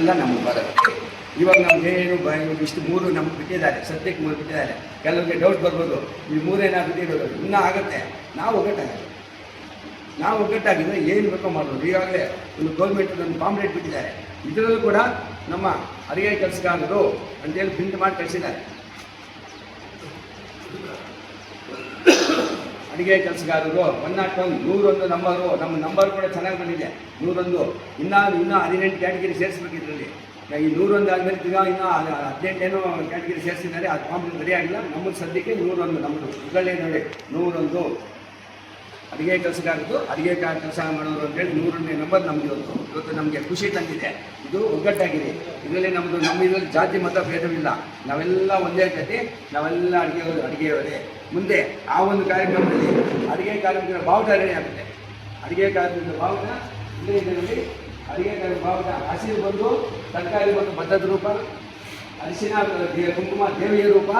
ಎಲ್ಲ ನಮಗೆ ಬರುತ್ತೆ. ಇವಾಗ ನಮಗೇನು ಇಷ್ಟು 3 ನಮ್ಗೆ ಬಿಟ್ಟಿದ್ದಾರೆ, ಸದ್ಯಕ್ಕೆ 3 ಬಿಟ್ಟಿದ್ದಾರೆ. ಕೆಲವರಿಗೆ ಡೌಟ್ ಬರ್ಬೋದು, ಈ 3 ಬಿಟ್ಟಿರೋದು ಇನ್ನೂ ಆಗುತ್ತೆ. ನಾವು ಒಗ್ಗಟ್ಟಾಗಿದ್ದರೆ ಏನು ಬೇಕೋ ಮಾಡ್ಬೋದು. ಈಗಾಗಲೇ ಒಂದು ಗೌರ್ಮೆಂಟ್ ಒಂದು ಪಾಂಪ್ಲೆಟ್ ಬಿಟ್ಟಿದ್ದಾರೆ, ಇದರಲ್ಲೂ ಕೂಡ ನಮ್ಮ ಅಡುಗೆ ಕೆಲಸಗಾರರು ಅಂತೇಳಿ ಪ್ರಿಂಟ್ ಮಾಡಿ ಕಳಿಸಿದ್ದಾರೆ. ಅಡುಗೆ ಕೆಲಸಗಾರರು 101 101 ನಂಬರು, ನಮ್ಮ ನಂಬರ್ ಕೂಡ ಚೆನ್ನಾಗಿ ಬಂದಿದೆ 101. ಇನ್ನೂ 18 ಕ್ಯಾಟಗಿರಿ ಸೇರಿಸ್ಬೇಕು ಇದರಲ್ಲಿ. ಈ 101 ಆದಮೇಲೆ ಇನ್ನೂ 18 ಏನೋ ಕ್ಯಾಟಗಿರಿ ಸೇರಿಸಿದ್ದಾರೆ. ಅದು ಪಾಂಪ್ಲೆಟ್ ರೆಡಿ ಆಗಿಲ್ಲ. ನಮ್ಮದು ಸದ್ಯಕ್ಕೆ 101 ನಮ್ಮದು ಇದರಲ್ಲೇ ನೋಡಿ 101 ಅಡುಗೆ ಕೆಲಸಗಾರದು, ಅಡುಗೆ ಕೆಲಸ ಮಾಡೋರು ಅಂತೇಳಿ 100ನೇ ನಂಬರ್ ನಮ್ಮದು. ಇವತ್ತು ನಮಗೆ ಖುಷಿ ತಂದಿದೆ. ಇದು ಒಗ್ಗಟ್ಟಾಗಿದೆ. ಇದರಲ್ಲಿ ನಮ್ಮ ಇದರಲ್ಲಿ ಜಾತಿ ಮತ ಭೇದವಿಲ್ಲ. ನಾವೆಲ್ಲ ಒಂದೇ ಜಾತಿ, ನಾವೆಲ್ಲ ಅಡುಗೆಯವರೇ. ಮುಂದೆ ಆ ಒಂದು ಕಾರ್ಯಕ್ರಮದಲ್ಲಿ ಅಡುಗೆ ಕಾರ್ಮಿಕರ ಬಾವುಟ ರೆಡಿ ಆಗುತ್ತೆ. ಅಡುಗೆ ಕಾರ್ಮಿಕರ ಬಾವುಟ ಇಲ್ಲೇ ಇದರಲ್ಲಿ ಅಡುಗೆ ಕಾರ್ಮಿಕರ ಬಾವುಟ ಹಸಿರು ಬಂದು, ತರಕಾರಿ ಬಂದು ಬದ್ಧದ ರೂಪ, ಅರಿಶಿನ ಕುಂಕುಮ ದೇವಿಯ ರೂಪ,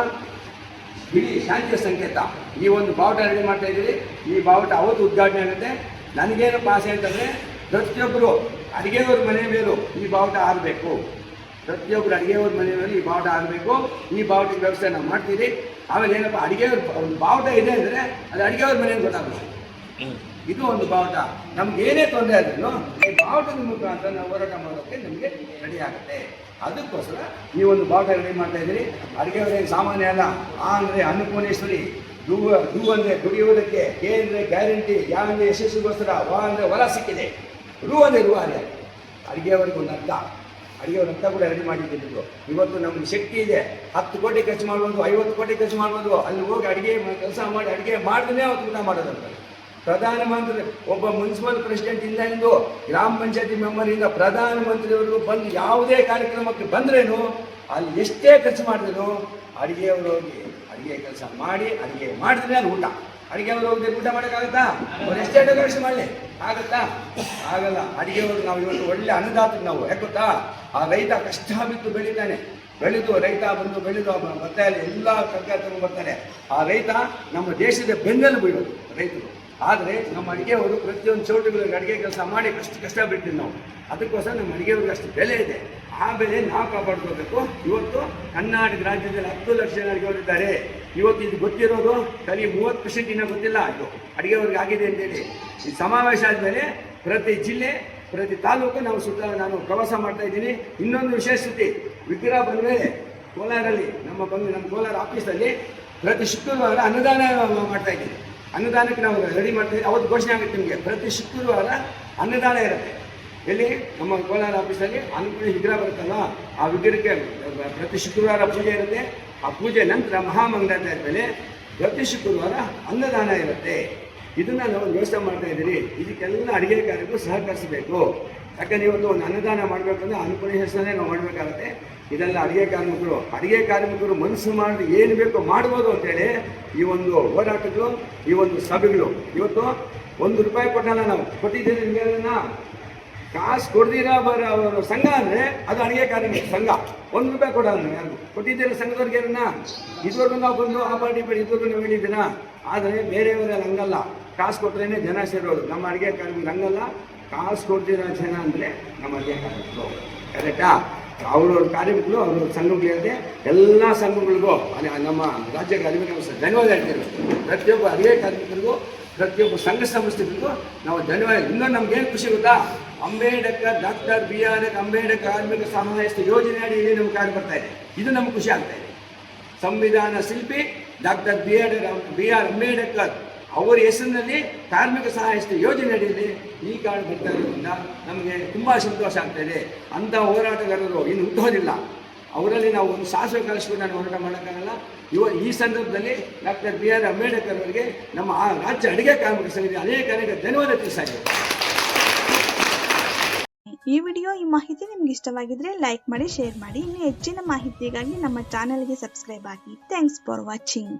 ಬಿಳಿ ಶಾಂತಿಯ ಸಂಕೇತ. ಈ ಒಂದು ಬಾವುಟ ರೆಡಿ ಮಾಡ್ತಾ ಇದ್ದೀವಿ. ಈ ಬಾವುಟ ಅವತ್ತು ಉದ್ಘಾಟನೆ ಆಗುತ್ತೆ. ನನಗೇನಪ್ಪ ಆಸೆ ಅಂತಂದರೆ ಪ್ರತಿಯೊಬ್ಬರು ಅಡುಗೆಯವ್ರ ಮನೆ ಮೇಲೂ ಈ ಬಾವುಟ ಆಗಬೇಕು. ಪ್ರತಿಯೊಬ್ಬರು ಅಡುಗೆಯವ್ರ ಮನೆ ಮೇಲೂ ಈ ಬಾವುಟ ಆಗಬೇಕು. ಈ ಬಾವುಟದ ವ್ಯವಸ್ಥೆ ನಾವು ಮಾಡ್ತೀವಿ. ಆಮೇಲೆ ಏನಪ್ಪ ಅಡುಗೆಯವ್ರ ಬಾವುಟ ಇದೆ ಅಂದರೆ ಅದು ಅಡುಗೆಯವ್ರ ಮನೆಯಲ್ಲಿ ಗೊತ್ತಾಗಬೇಕು. ಇದು ಒಂದು ಬಾವುಟ. ನಮ್ಗೆ ಏನೇ ತೊಂದರೆ ಆದ್ರೂ ಈ ಬಾವುಟದ ಮುಖಾಂತರ ನಾವು ಹೋರಾಟ ಮಾಡೋಕ್ಕೆ ನಮಗೆ ರೆಡಿ ಆಗುತ್ತೆ. ಅದಕ್ಕೋಸ್ಕರ ಈ ಒಂದು ಬಾವುಟ ರೆಡಿ ಮಾಡ್ತಾ ಇದ್ದೀರಿ. ಅಡುಗೆಯವರಿಗೆ ಸಾಮಾನ್ಯ ಅಲ್ಲ. ಆ ಅಂದರೆ ಅನ್ನಪೂರ್ಣೇಶ್ವರಿ, ಡು ಅಂದರೆ ದುಡಿಯುವುದಕ್ಕೆ, ಕೆ ಅಂದರೆ ಗ್ಯಾರಂಟಿ, ಯಾ ಅಂದರೆ ಯಶಸ್ವಿಗೋಸ್ಕರ, ವ ಅಂದರೆ ಹೊಲ ಸಿಕ್ಕಿದೆ, ರು ಅಂದರೆ ರೂವಾರಿ. ಅಡುಗೆಯವರಿಗೆ ಒಂದು ಅರ್ಥ, ಅಡುಗೆಯವ್ರ ಅರ್ಥ ಕೂಡ ರೆಡಿ ಮಾಡಿದ್ದು. ಇವತ್ತು ನಮಗೆ ಶಕ್ತಿ ಇದೆ. 10 ಕೋಟಿ ಖರ್ಚು ಮಾಡ್ಬೋದು, 50 ಕೋಟಿ ಖರ್ಚು ಮಾಡ್ಬೋದು. ಅಲ್ಲಿ ಹೋಗಿ ಅಡುಗೆ ಕೆಲಸ ಮಾಡಿ ಅಡುಗೆ ಮಾಡಿದ್ರೆ ಅವತ್ತು ಊಟ ಮಾಡೋದಂತ. ಪ್ರಧಾನಮಂತ್ರಿ ಒಬ್ಬ ಮುನ್ಸಿಪಲ್ ಪ್ರೆಸಿಡೆಂಟ್ ಇಂದ ಹಿಡಿದು ಗ್ರಾಮ ಪಂಚಾಯತಿ ಮೆಂಬರಿಂದ ಪ್ರಧಾನಮಂತ್ರಿಯವರು ಬಂದು ಯಾವುದೇ ಕಾರ್ಯಕ್ರಮಕ್ಕೆ ಬಂದ್ರೇನು ಅಲ್ಲಿ ಎಷ್ಟೇ ಖರ್ಚು ಮಾಡಿದ್ರು ಅಡುಗೆಯವರು ಹೋಗಿ ಅಡುಗೆ ಕೆಲಸ ಮಾಡಿ ಅಡುಗೆ ಮಾಡಿದ್ರೆ ಅದು ಊಟ. ಅಡುಗೆಯವರು ಹೋಗಿ ಊಟ ಮಾಡೋಕ್ಕಾಗತ್ತಾ? ಅವ್ರು ಎಷ್ಟೇ ಡೆಕೋರೇಷನ್ ಮಾಡಲಿ ಆಗುತ್ತಾ? ಆಗಲ್ಲ. ಅಡುಗೆಯವರು ನಾವು ಇವತ್ತು ಒಳ್ಳೆ ಅನ್ನದಾತರು ನಾವು. ಯಾಕೊತ್ತಾ? ಆ ರೈತ ಕಷ್ಟ ಬಿದ್ದು ಬೆಳೆದು ರೈತ ಬಂದು ಬರ್ತಾ ಇಲ್ಲ, ಎಲ್ಲ ತರಕಾರಿ ತಗೊಂಡು ಬರ್ತಾರೆ. ಆ ರೈತ ನಮ್ಮ ದೇಶದ ಬೆನ್ನೆಲು ಬೀಳೋದು ರೈತರು. ಆದರೆ ನಮ್ಮ ಅಡುಗೆಯವರು ಪ್ರತಿಯೊಂದು ಚೌಟಗಳಿಗೆ ಅಡುಗೆ ಕೆಲಸ ಮಾಡಿ ಕಷ್ಟ ಬಿಡ್ತೀವಿ ನಾವು. ಅದಕ್ಕೋಸ್ಕರ ನಮ್ಮ ಅಡುಗೆಯವ್ರಿಗೆ ಅಷ್ಟು ಬೆಲೆ ಇದೆ. ಆ ಬೆಲೆ ನಾವು ಕಾಪಾಡ್ಕೋಬೇಕು. ಇವತ್ತು ಕರ್ನಾಟಕ ರಾಜ್ಯದಲ್ಲಿ 10 ಲಕ್ಷ ಜನ ಅಡುಗೆಯವರಿದ್ದಾರೆ. ಇವತ್ತು ಇದು ಗೊತ್ತಿರೋದು ಬರೀ 30% ಇನ್ನೂ ಗೊತ್ತಿಲ್ಲ. ಇದು ಅಡುಗೆಯವ್ರಿಗೆ ಆಗಿದೆ ಅಂತೇಳಿ. ಈ ಸಮಾವೇಶ ಆದಮೇಲೆ ಪ್ರತಿ ಜಿಲ್ಲೆ ಪ್ರತಿ ತಾಲೂಕು ನಾನು ಪ್ರವಾಸ ಮಾಡ್ತಾ ಇದ್ದೀನಿ. ಇನ್ನೊಂದು ವಿಶೇಷತೆ, ವಿಗ್ರಹ ಬಂದ ಮೇಲೆ ಕೋಲಾರಲ್ಲಿ ನಮ್ಮ ಕೋಲಾರ ಆಫೀಸಲ್ಲಿ ಪ್ರತಿ ಶುಕ್ರವಾರ ಅನ್ನದಾನ ಮಾಡ್ತಾ ಇದ್ದೀನಿ. ಅನ್ನದಾನಕ್ಕೆ ನಾವು ರೆಡಿ ಮಾಡ್ತಾಯಿದ್ದೀವಿ. ಅವತ್ತು ಘೋಷಣೆ ಆಗುತ್ತೆ ನಿಮಗೆ. ಪ್ರತಿ ಶುಕ್ರವಾರ ಅನ್ನದಾನ ಇರುತ್ತೆ. ಎಲ್ಲಿ? ನಮ್ಮ ಕೋಲಾರ ಆಫೀಸಲ್ಲಿ ಅನ್ನಪೂರ್ಣಿ ವಿಗ್ರಹ ಬರುತ್ತಲ್ಲ, ಆ ವಿಗ್ರಹಕ್ಕೆ ಪ್ರತಿ ಶುಕ್ರವಾರ ಪೂಜೆ ಇರುತ್ತೆ. ಆ ಪೂಜೆ ನಂತರ ಮಹಾಮಂಗಳಾರತಿ ಆದಮೇಲೆ ಪ್ರತಿ ಶುಕ್ರವಾರ ಅನ್ನದಾನ ಇರುತ್ತೆ. ಇದನ್ನು ನಾವು ವ್ಯವಸ್ಥೆ ಮಾಡ್ತಾ ಇದ್ದೀರಿ. ಇದಕ್ಕೆಲ್ಲ ಅಡುಗೆ ಕಾರ್ಯಕ್ಕೂ ಸಹಕರಿಸಬೇಕು. ಯಾಕಂದರೆ ಇವತ್ತು ಒಂದು ಅನ್ನದಾನ ಮಾಡಬೇಕಂದ್ರೆ ಅನ್ನಪೂರ್ಣಿ ಹೆಸರನ್ನೇ ನಾವು ಮಾಡಬೇಕಾಗುತ್ತೆ. ಇದೆಲ್ಲ ಅಡುಗೆ ಕಾರ್ಮಿಕರು ಮನಸ್ಸು ಮಾಡಿ ಏನು ಬೇಕೋ ಮಾಡ್ಬೋದು ಅಂತೇಳಿ ಈ ಒಂದು ಹೋರಾಟಗಳು, ಈ ಒಂದು ಸಭೆಗಳು. ಇವತ್ತು 1 ರೂಪಾಯಿ ಕೊಟ್ಟಲ್ಲ, ನಾವು ಕೊಟ್ಟಿದ್ದೀರಿ ನಿಮಗೆಲ್ಲ. ಕಾಸು ಕೊಡ್ದಿರ ಅವರು ಸಂಘ ಅಂದರೆ ಅದು ಅಡುಗೆ ಕಾರ್ಮಿಕ ಸಂಘ. 1 ರೂಪಾಯಿ ಕೊಡಲ್ಲ ನಾವು ಯಾರಿಗೂ. ಕೊಟ್ಟಿದ್ದೀರ ಸಂಘದವ್ರಿಗೆ ಏನನ್ನ ಇದುವರೆಗೂ ನಾವು ಬಂದು ಆ ಪಾರ್ಟಿ ಇದುವರೆಗೂ ನಾವು ಹೇಳಿದ್ದೀನ. ಆದರೆ ಬೇರೆಯವರಲ್ಲಿ ಹಂಗಲ್ಲ. ಕಾಸು ಕೊಟ್ಟರೆ ಜನ ಸೇರೋದು. ನಮ್ಮ ಅಡುಗೆ ಕಾರ್ಮಿಕರು ಹಂಗಲ್ಲ. ಕಾಸು ಕೊಡ್ದಿರೋ ಜನ ಅಂದರೆ ನಮ್ಮ ಅಡುಗೆ ಕಾರ್ಮಿಕರು. ಕರೆಕ್ಟಾ? ಅವ್ರವ್ರ ಕಾರ್ಮಿಕರು ಅವ್ರವ್ರ ಸಂಘಗಳಿರುತ್ತೆ. ಎಲ್ಲ ಸಂಘಗಳಿಗೂ ನಮ್ಮ ರಾಜ್ಯ ಕಾರ್ಮಿಕ ಧನ್ಯವಾದ ಹೇಳ್ತೇವೆ. ಪ್ರತಿಯೊಬ್ಬ ಅಡುಗೆ ಕಾರ್ಮಿಕರಿಗೂ ಪ್ರತಿಯೊಬ್ಬ ಸಂಘ ಸಂಸ್ಥೆಗಳಿಗೂ ನಾವು ಧನ್ಯವಾದ. ಇನ್ನೊಂದು ನಮ್ಗೇನು ಖುಷಿ ಗೊತ್ತಾ? ಡಾಕ್ಟರ್ BR ಅಂಬೇಡ್ಕರ್ ಕಾರ್ಮಿಕ ಸಹಾಯ ಯೋಜನೆ ಅಡಿಯಲ್ಲಿ ನಮ್ಗೆ ಕಾರ್ಡ್ ಬರ್ತಾ ಇದೆ. ಇದು ನಮ್ಗೆ ಖುಷಿ ಆಗ್ತಾ ಇದೆ. ಸಂವಿಧಾನ ಶಿಲ್ಪಿ ಡಾಕ್ಟರ್ BR ಅಂಬೇಡ್ಕರ್ ಅವರ ಹೆಸರಿನಲ್ಲಿ ಕಾರ್ಮಿಕ ಸಹಾಯ ಯೋಜನೆ ಅಡಿಯಲ್ಲಿ ಈ ಕಾರ್ಡ್ ಬರ್ತಾ ಇರೋದ್ರಿಂದ ನಮಗೆ ತುಂಬ ಸಂತೋಷ ಆಗ್ತಾ ಇದೆ. ಅಂಥ ಹೋರಾಟಗಾರರು ಇನ್ನು ಹುಟ್ಟೋದಿಲ್ಲ. ಅವರಲ್ಲಿ ನಾವು ಒಂದು ಸಾಹಸ ಕಲಿಸ್ಕೊಂಡು ನಾನು ಹೋರಾಟ ಮಾಡೋಕ್ಕಾಗಲ್ಲ. ಈ ಸಂದರ್ಭದಲ್ಲಿ ಡಾಕ್ಟರ್ BR ಅಂಬೇಡ್ಕರ್ ಅವರಿಗೆ ನಮ್ಮ ರಾಜ್ಯ ಅಡುಗೆ ಕಾರ್ಮಿಕ ಸಂಘದ ಅನೇಕ ಧನ್ಯವಾದ ತಿಳಿಸಾಗಿದೆ. ಈ ವಿಡಿಯೋ ಈ ಮಾಹಿತಿ ನಿಮ್ಗೆ ಇಷ್ಟವಾಗಿದ್ರೆ ಲೈಕ್ ಮಾಡಿ, ಶೇರ್ ಮಾಡಿ. ಇನ್ನು ಹೆಚ್ಚಿನ ಮಾಹಿತಿಗಾಗಿ ನಮ್ಮ ಚಾನೆಲ್ಗೆ ಸಬ್ಸ್ಕ್ರೈಬ್ ಆಗಿ. Thanks for watching.